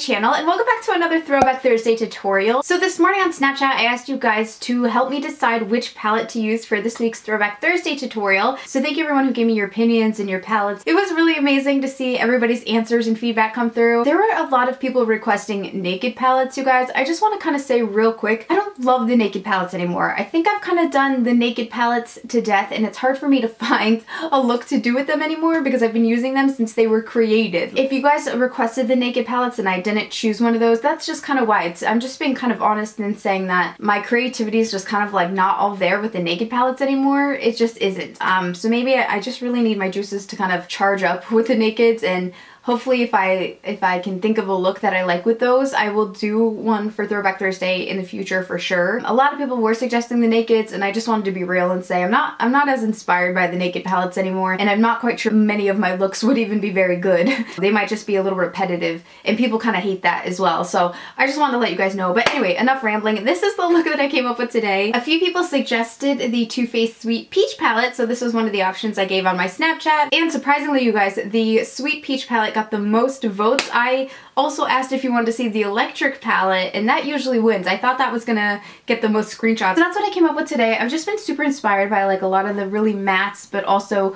channel and welcome back to another Throwback Thursday tutorial. So this morning on Snapchat I asked you guys to help me decide which palette to use for this week's Throwback Thursday tutorial. So thank you everyone who gave me your opinions and your palettes. It was really amazing to see everybody's answers and feedback come through. There were a lot of people requesting naked palettes, you guys. I just want to kind of say real quick, I don't love the naked palettes anymore. I think I've kind of done the naked palettes to death and it's hard for me to find a look to do with them anymore because I've been using them since they were created. If you guys requested the naked palettes and I didn't choose one of those, that's just kind of why. I'm just being kind of honest in saying that my creativity is just kind of like not all there with the naked palettes anymore. It just isn't. So maybe I just really need my juices to kind of charge up with the nakeds, and hopefully if I can think of a look that I like with those, I will do one for Throwback Thursday in the future for sure. A lot of people were suggesting the nakeds and I just wanted to be real and say I'm not as inspired by the naked palettes anymore, and I'm not quite sure many of my looks would even be very good. They might just be a little repetitive and people kind of hate that as well. So I just wanted to let you guys know. But anyway, enough rambling. This is the look that I came up with today. A few people suggested the Too Faced Sweet Peach palette, so this was one of the options I gave on my Snapchat. And surprisingly, you guys, the Sweet Peach palette got the most votes. I also asked if you wanted to see the electric palette, and that usually wins. I thought that was gonna get the most screenshots. So that's what I came up with today. I've just been super inspired by like a lot of the really mattes but also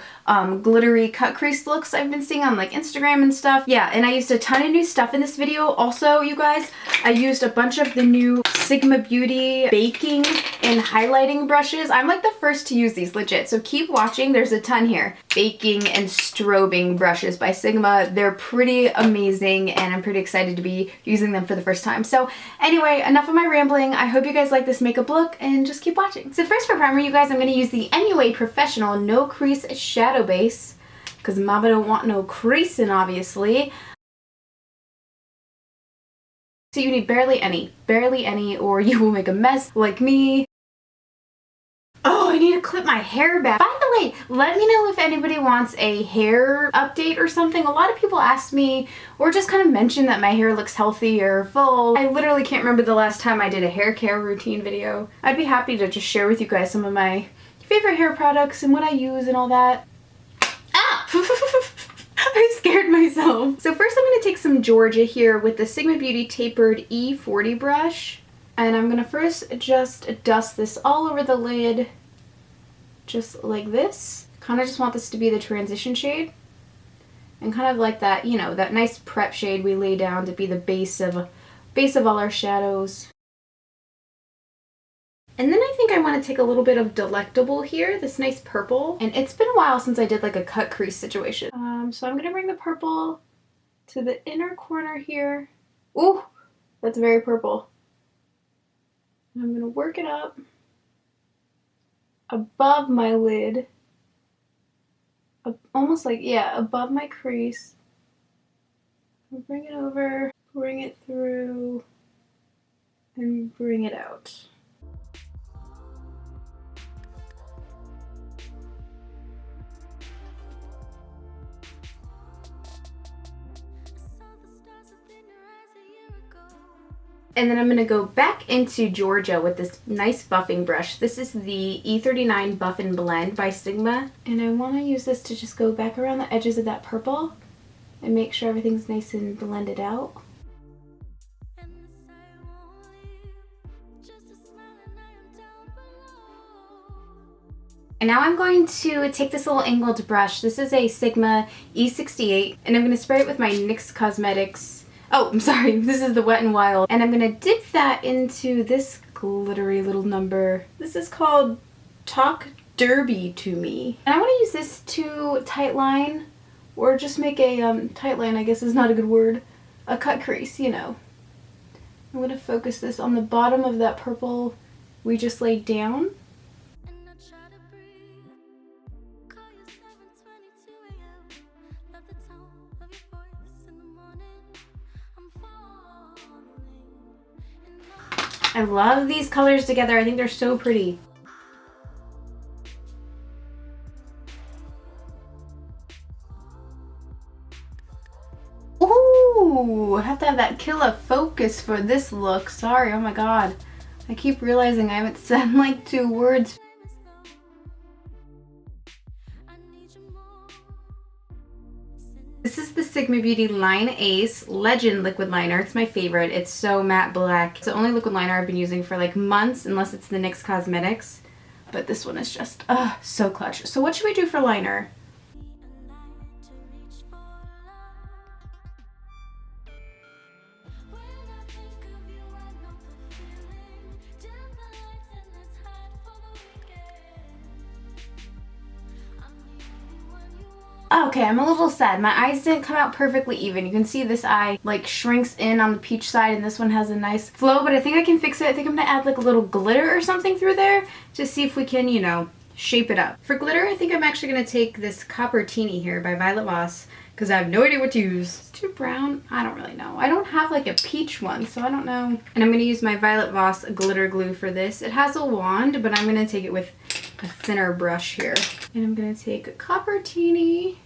glittery cut crease looks I've been seeing on like Instagram and stuff. Yeah, and I used a ton of new stuff in this video. Also, you guys, I used a bunch of the new Sigma Beauty baking and highlighting brushes. I'm like the first to use these, legit. So keep watching. There's a ton here. Baking and strobing brushes by Sigma. They're pretty amazing and I'm pretty excited to be using them for the first time. So anyway, enough of my rambling. I hope you guys like this makeup look and just keep watching. So first for primer, you guys, I'm going to use the MUA Professional No Crease Shadow Base because mama don't want no creasing, obviously. So you need barely any, or you will make a mess like me. Oh, I need to clip my hair back. By the way, let me know if anybody wants a hair update or something. A lot of people asked me or just kind of mentioned that my hair looks healthy or full. I literally can't remember the last time I did a hair care routine video. I'd be happy to just share with you guys some of my favorite hair products and what I use and all that. Ah! I scared myself. So first I'm going to take some Georgia here with the Sigma Beauty Tapered E40 brush. And I'm going to first just dust this all over the lid, just like this. Kind of just want this to be the transition shade. And kind of like that, you know, that nice prep shade we lay down to be the base of all our shadows. And then I think I want to take a little bit of Delectable here, this nice purple. And it's been a while since I did like a cut crease situation. So I'm going to bring the purple to the inner corner here. Ooh, that's very purple. I'm going to work it up above my lid, almost like, yeah, above my crease. I'll bring it over, bring it through, and bring it out. And then I'm going to go back into Georgia with this nice buffing brush. This is the E39 Buff and Blend by Sigma. And I want to use this to just go back around the edges of that purple and make sure everything's nice and blended out. And now I'm going to take this little angled brush. This is a Sigma E68 and I'm going to spray it with my NYX Cosmetics. Oh, I'm sorry, this is the Wet n Wild. And I'm gonna dip that into this glittery little number. This is called Talk Derby to Me. And I wanna use this to tight line, or just make a, tight line I guess is not a good word, a cut crease, you know. I'm gonna focus this on the bottom of that purple we just laid down. I love these colors together. I think they're so pretty. Ooh, I have to have that killer focus for this look. Sorry, oh my god. I keep realizing I haven't said like 2 words. This is the Sigma Beauty Line Ace Legend liquid liner. It's my favorite. It's so matte black. It's the only liquid liner I've been using for like months, unless it's the NYX Cosmetics. But this one is just, so clutch. So what should we do for liner? Okay, I'm a little sad. My eyes didn't come out perfectly even. You can see this eye like shrinks in on the peach side, and this one has a nice flow, but I think I can fix it. I think I'm gonna add like a little glitter or something through there to see if we can, you know, shape it up. For glitter, I think I'm actually gonna take this Coppertini here by Violet Voss because I have no idea what to use. It's too brown? I don't really know. I don't have like a peach one, so I don't know. And I'm gonna use my Violet Voss glitter glue for this. It has a wand, but I'm gonna take it with a thinner brush here. And I'm gonna take a Coppertini.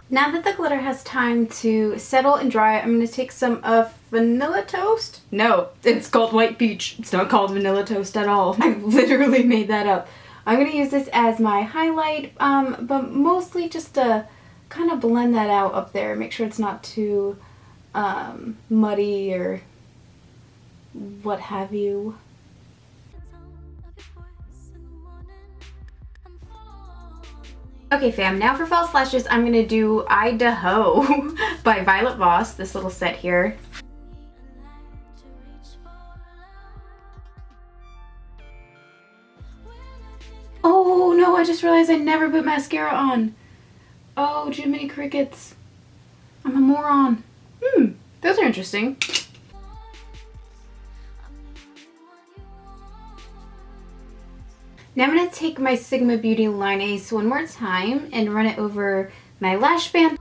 Now that the glitter has time to settle and dry, I'm going to take some of Vanilla Toast. No, it's called White Peach. It's not called Vanilla Toast at all. I literally made that up. I'm going to use this as my highlight, but mostly just to kind of blend that out up there. Make sure it's not too muddy or what have you. Okay fam, now for false lashes, I'm going to do Idaho by Violet Voss, this little set here. Oh no, I just realized I never put mascara on. Oh, Jiminy Crickets. I'm a moron. Those are interesting. Now I'm going to take my Sigma Beauty Line Ace one more time and run it over my lash band.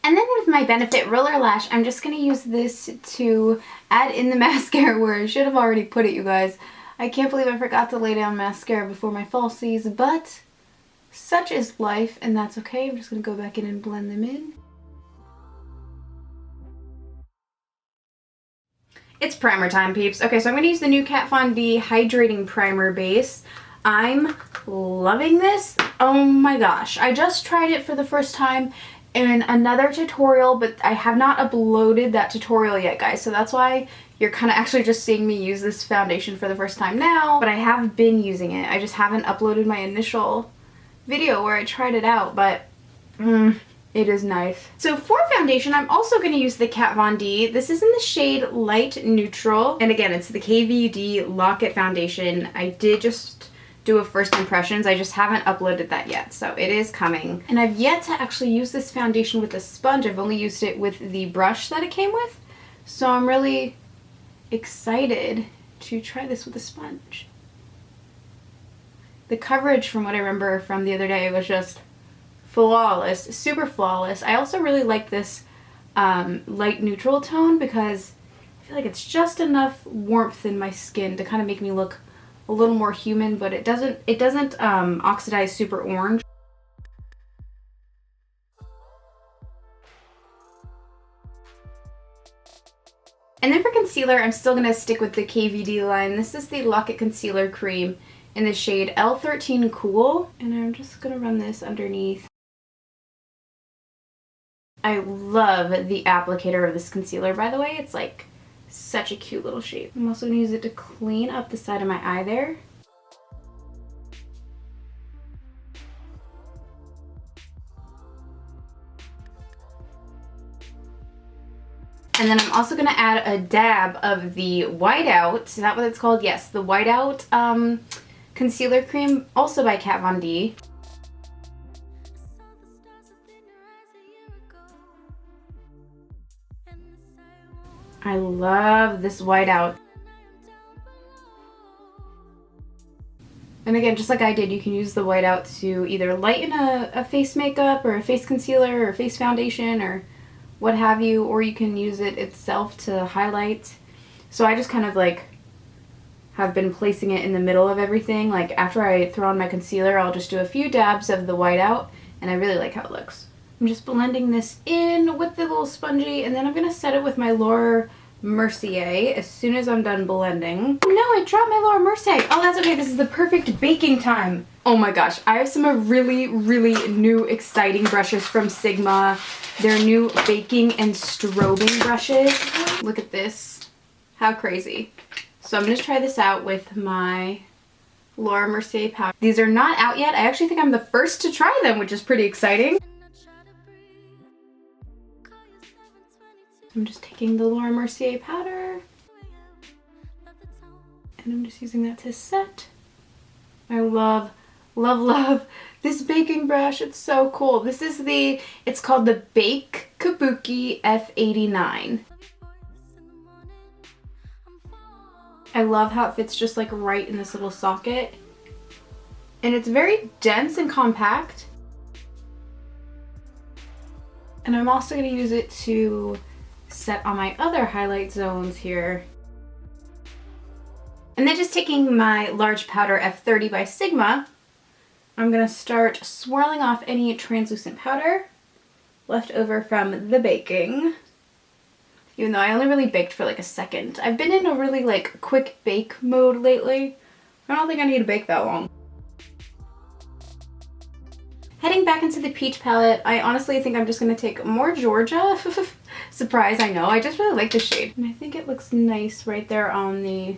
And then with my Benefit Roller Lash, I'm just going to use this to add in the mascara where I should have already put it, you guys. I can't believe I forgot to lay down mascara before my falsies, but such is life, and that's okay. I'm just going to go back in and blend them in. It's primer time, peeps. Okay, so I'm going to use the new Kat Von D Hydrating Primer Base. I'm loving this. Oh my gosh. I just tried it for the first time in another tutorial, but I have not uploaded that tutorial yet, guys. So that's why you're kind of actually just seeing me use this foundation for the first time now. But I have been using it. I just haven't uploaded my initial video where I tried it out, but it is nice. So for foundation, I'm also going to use the Kat Von D. This is in the shade Light Neutral. And again, it's the KVD Lock-It Foundation. I did just do a first impressions. I just haven't uploaded that yet. So it is coming. And I've yet to actually use this foundation with a sponge. I've only used it with the brush that it came with. So I'm really excited to try this with a sponge. The coverage, from what I remember from the other day, was just flawless, super flawless. I also really like this light neutral tone because I feel like it's just enough warmth in my skin to kind of make me look a little more human, but it doesn't oxidize super orange. And then for concealer, I'm still going to stick with the KVD line. This is the Lock-It Concealer Cream in the shade L13 Cool, and I'm just going to run this underneath. I love the applicator of this concealer, by the way. It's like such a cute little shape. I'm also going to use it to clean up the side of my eye there. And then I'm also going to add a dab of the Whiteout. Is that what it's called? Yes, the Whiteout concealer cream, also by Kat Von D. I love this Whiteout. And again, just like I did, you can use the whiteout to either lighten a face makeup or a face concealer or face foundation or what have you, or you can use it itself to highlight. So I just kind of like have been placing it in the middle of everything. Like after I throw on my concealer, I'll just do a few dabs of the whiteout, and I really like how it looks. I'm just blending this in with the little spongy, and then I'm gonna set it with my Laura Mercier as soon as I'm done blending. Oh no, I dropped my Laura Mercier. Oh, that's okay. This is the perfect baking time. Oh my gosh, I have some really new exciting brushes from Sigma. They're new baking and strobing brushes. Look at this. How crazy. So I'm gonna try this out with my Laura Mercier powder. These are not out yet. I actually think I'm the first to try them, which is pretty exciting. I'm just taking the Laura Mercier powder and I'm just using that to set. I love this baking brush. It's so cool. This is it's called the Bake Kabuki F89. I love how it fits just like right in this little socket. And it's very dense and compact. And I'm also going to use it to set on my other highlight zones here. And then just taking my large powder F30 by Sigma, I'm going to start swirling off any translucent powder left over from the baking. Even though I only really baked for like a second. I've been in a really like quick bake mode lately. I don't think I need to bake that long. Heading back into the peach palette, I honestly think I'm just going to take more Georgia. Surprise, I know. I just really like the shade. And I think it looks nice right there on the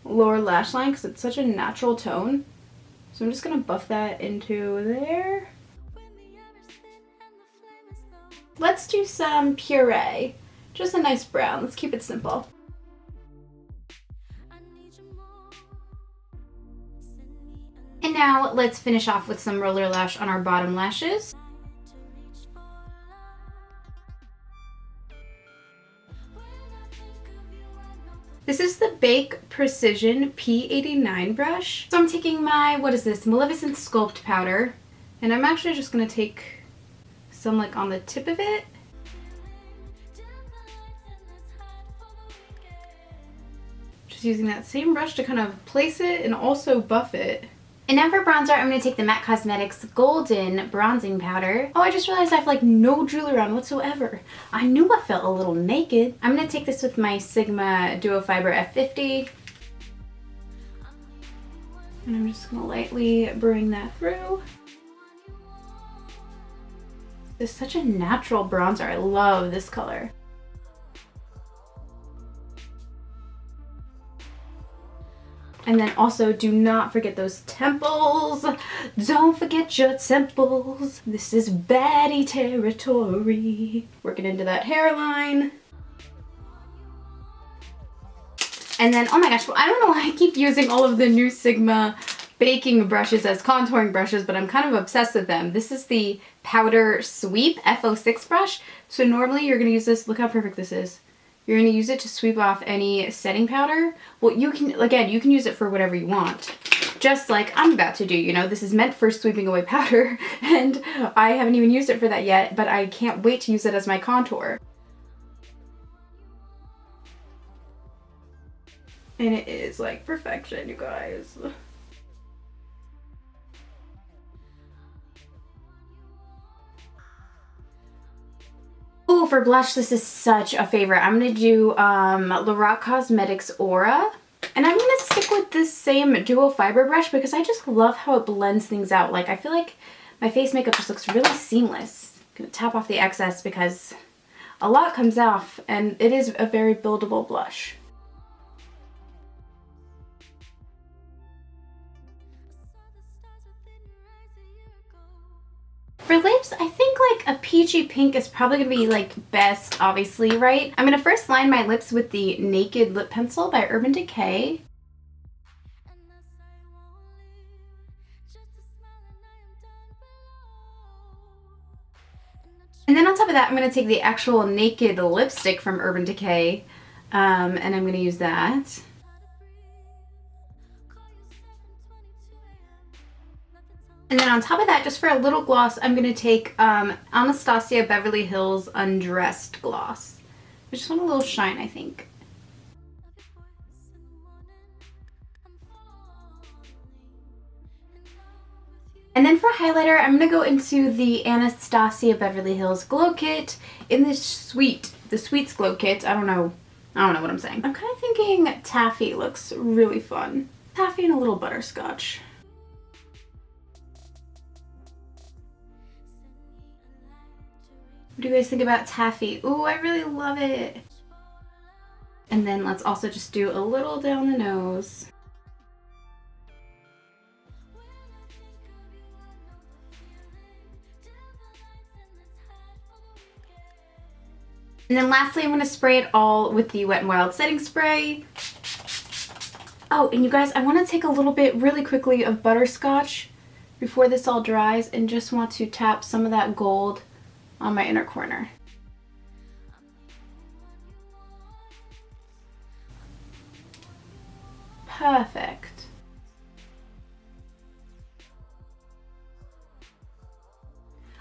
lower lash line because it's such a natural tone. So I'm just going to buff that into there. Let's do some puree. Just a nice brown. Let's keep it simple. And now let's finish off with some roller lash on our bottom lashes. This is the Bake Precision P89 brush. So I'm taking my, what is this, Maleficent Sculpt powder, and I'm actually just going to take some like on the tip of it. Just using that same brush to kind of place it and also buff it. And now for bronzer, I'm going to take the MAC Cosmetics Golden Bronzing Powder. Oh, I just realized I have like no jewelry on whatsoever. I knew I felt a little naked. I'm going to take this with my Sigma Duo Fiber F50. And I'm just going to lightly bring that through. This is such a natural bronzer. I love this color. And then also do not forget those temples. Don't forget your temples. This is baddie territory. Working into that hairline. And then, oh my gosh, well, I don't know why I keep using all of the new Sigma baking brushes as contouring brushes, but I'm kind of obsessed with them. This is the Powder Sweep F06 brush. So normally you're gonna use this, look how perfect this is. You're going to use it to sweep off any setting powder. Well, you can, again, you can use it for whatever you want. Just like I'm about to do, you know, this is meant for sweeping away powder, and I haven't even used it for that yet, but I can't wait to use it as my contour. And it is like perfection, you guys. Oh, for blush, this is such a favorite. I'm going to do Lorac Cosmetics Aura. And I'm going to stick with this same Duo Fiber brush because I just love how it blends things out. Like, I feel like my face makeup just looks really seamless. I'm going to tap off the excess because a lot comes off and it is a very buildable blush. For lips, I think like a peachy pink is probably going to be like best, obviously, right? I'm going to first line my lips with the Naked Lip Pencil by Urban Decay. And then on top of that, I'm going to take the actual Naked lipstick from Urban Decay, and I'm going to use that. And then on top of that, just for a little gloss, I'm going to take Anastasia Beverly Hills Undressed Gloss. I just want a little shine, I think. And then for highlighter, I'm going to go into the Anastasia Beverly Hills Glow Kit in this the Sweets Glow Kit. I don't know what I'm saying. I'm kind of thinking taffy looks really fun. Taffy and a little butterscotch. What do you guys think about taffy? Ooh, I really love it. And then let's also just do a little down the nose. And then lastly, I'm going to spray it all with the Wet n Wild setting spray. Oh, and you guys, I want to take a little bit really quickly of butterscotch before this all dries and just want to tap some of that gold on my inner corner. Perfect.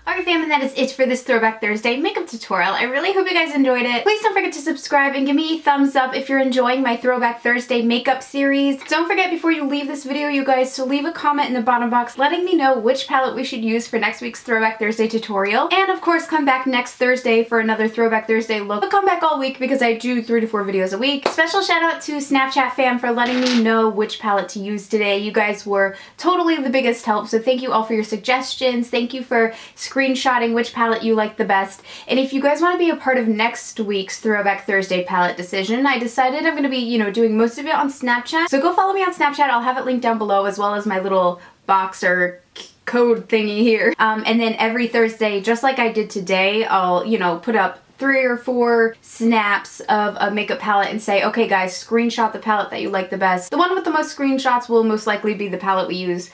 Alright fam, and that is it for this Throwback Thursday makeup tutorial. I really hope you guys enjoyed it. Please don't forget to subscribe and give me a thumbs up if you're enjoying my Throwback Thursday makeup series. Don't forget before you leave this video, you guys, to leave a comment in the bottom box letting me know which palette we should use for next week's Throwback Thursday tutorial. And of course, come back next Thursday for another Throwback Thursday look. But come back all week because I do 3 to 4 videos a week. Special shout out to Snapchat fam for letting me know which palette to use today. You guys were totally the biggest help, so thank you all for your suggestions. Thank you for screenshotting which palette you like the best. And if you guys want to be a part of next week's Throwback Thursday palette decision, I decided I'm going to be, doing most of it on Snapchat. So go follow me on Snapchat. I'll have it linked down below, as well as my little box or code thingy here. And then every Thursday, just like I did today, I'll, put up 3 or 4 snaps of a makeup palette and say, okay guys, screenshot the palette that you like the best. The one with the most screenshots will most likely be the palette we use,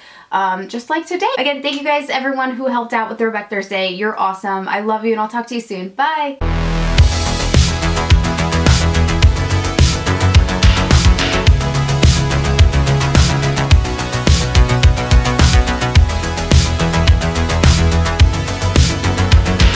just like today. Again, thank you guys everyone who helped out with Throwback Thursday. You're awesome. I love you and I'll talk to you soon. Bye!